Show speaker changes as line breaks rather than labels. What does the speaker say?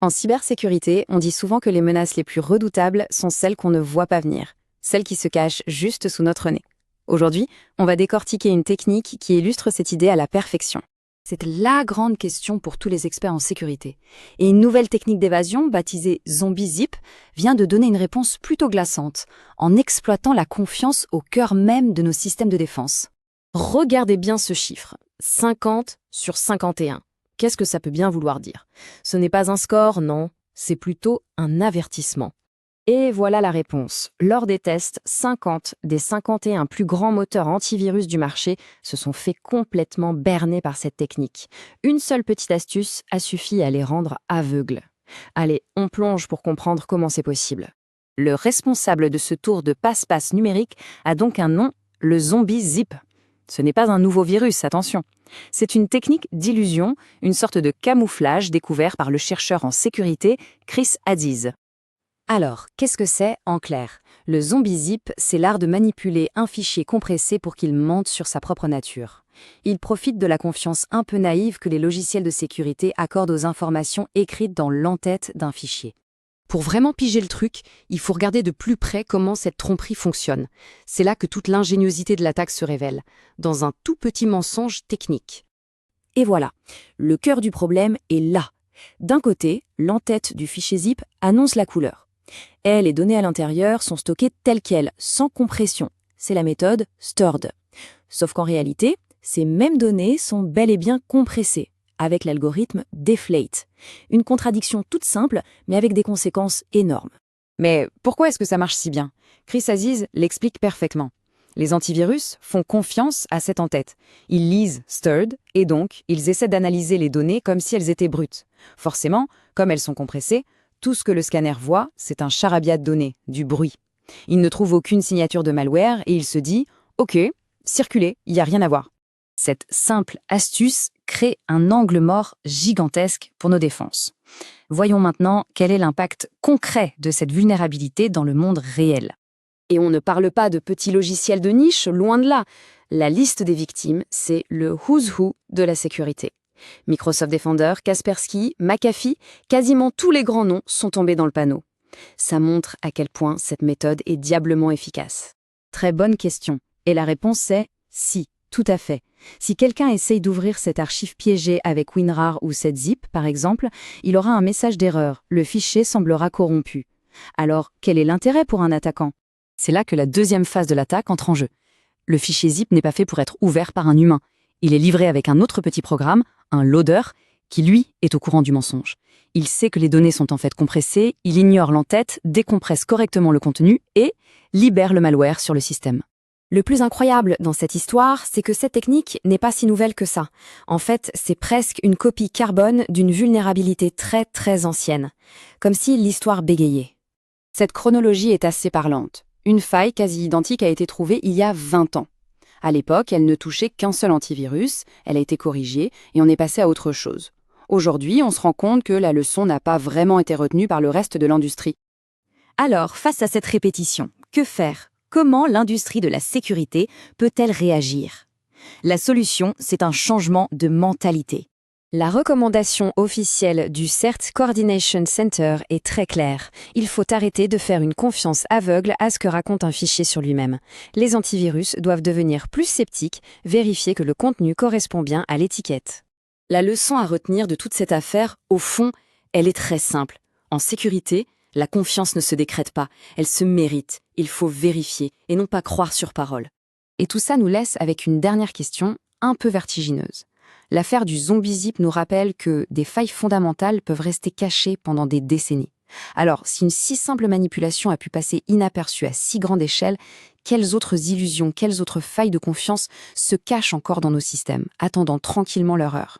En cybersécurité, on dit souvent que les menaces les plus redoutables sont celles qu'on ne voit pas venir, celles qui se cachent juste sous notre nez. Aujourd'hui, on va décortiquer une technique qui illustre cette idée à la perfection. C'est la grande question pour tous les experts en sécurité. Et une nouvelle technique d'évasion, baptisée ZombieZip, vient de donner une réponse plutôt glaçante, en exploitant la confiance au cœur même de nos systèmes de défense. Regardez bien ce chiffre, 50 sur 51. Qu'est-ce que ça peut bien vouloir dire? Ce n'est pas un score, non, c'est plutôt un avertissement. Et voilà la réponse. Lors des tests, 50 des 51 plus grands moteurs antivirus du marché se sont fait complètement berner par cette technique. Une seule petite astuce a suffi à les rendre aveugles. Allez, on plonge pour comprendre comment c'est possible. Le responsable de ce tour de passe-passe numérique a donc un nom, le ZombieZip. Ce n'est pas un nouveau virus, attention. C'est une technique d'illusion, une sorte de camouflage découvert par le chercheur en sécurité Chris Aziz. Alors, qu'est-ce que c'est en clair? Le ZombieZip, c'est l'art de manipuler un fichier compressé pour qu'il mente sur sa propre nature. Il profite de la confiance un peu naïve que les logiciels de sécurité accordent aux informations écrites dans l'entête d'un fichier. Pour vraiment piger le truc, il faut regarder de plus près comment cette tromperie fonctionne. C'est là que toute l'ingéniosité de l'attaque se révèle, dans un tout petit mensonge technique. Et voilà, le cœur du problème est là. D'un côté, l'entête du fichier zip annonce la couleur. Et les données à l'intérieur sont stockées telles quelles, sans compression. C'est la méthode stored. Sauf qu'en réalité, ces mêmes données sont bel et bien compressées, avec l'algorithme deflate. Une contradiction toute simple, mais avec des conséquences énormes. Mais pourquoi est-ce que ça marche si bien? Chris Aziz l'explique parfaitement. Les antivirus font confiance à cette entête. Ils lisent stored, et donc ils essaient d'analyser les données comme si elles étaient brutes. Forcément, comme elles sont compressées, tout ce que le scanner voit, c'est un charabia de données, du bruit. Il ne trouve aucune signature de malware et il se dit « Ok, circulez, il n'y a rien à voir ». Cette simple astuce crée un angle mort gigantesque pour nos défenses. Voyons maintenant quel est l'impact concret de cette vulnérabilité dans le monde réel. Et on ne parle pas de petits logiciels de niche, loin de là. La liste des victimes, c'est le who's who de la sécurité. Microsoft Defender, Kaspersky, McAfee, quasiment tous les grands noms sont tombés dans le panneau. Ça montre à quel point cette méthode est diablement efficace. Très bonne question. Et la réponse est si, tout à fait. Si quelqu'un essaye d'ouvrir cette archive piégée avec WinRAR ou ZipRecruiter, par exemple, il aura un message d'erreur. Le fichier semblera corrompu. Alors, quel est l'intérêt pour un attaquant? C'est là que la deuxième phase de l'attaque entre en jeu. Le fichier zip n'est pas fait pour être ouvert par un humain. Il est livré avec un autre petit programme, un loader, qui lui est au courant du mensonge. Il sait que les données sont en fait compressées, il ignore l'entête, décompresse correctement le contenu et libère le malware sur le système. Le plus incroyable dans cette histoire, c'est que cette technique n'est pas si nouvelle que ça. En fait, c'est presque une copie carbone d'une vulnérabilité très très ancienne, comme si l'histoire bégayait. Cette chronologie est assez parlante. Une faille quasi identique a été trouvée il y a 20 ans. À l'époque, elle ne touchait qu'un seul antivirus, elle a été corrigée et on est passé à autre chose. Aujourd'hui, on se rend compte que la leçon n'a pas vraiment été retenue par le reste de l'industrie. Alors, face à cette répétition, que faire? Comment l'industrie de la sécurité peut-elle réagir? La solution, c'est un changement de mentalité. La recommandation officielle du CERT Coordination Center est très claire. Il faut arrêter de faire une confiance aveugle à ce que raconte un fichier sur lui-même. Les antivirus doivent devenir plus sceptiques, vérifier que le contenu correspond bien à l'étiquette. La leçon à retenir de toute cette affaire, au fond, elle est très simple. En sécurité, la confiance ne se décrète pas, elle se mérite. Il faut vérifier et non pas croire sur parole. Et tout ça nous laisse avec une dernière question un peu vertigineuse. L'affaire du ZombieZip nous rappelle que des failles fondamentales peuvent rester cachées pendant des décennies. Alors, si une si simple manipulation a pu passer inaperçue à si grande échelle, quelles autres illusions, quelles autres failles de confiance se cachent encore dans nos systèmes, attendant tranquillement leur heure?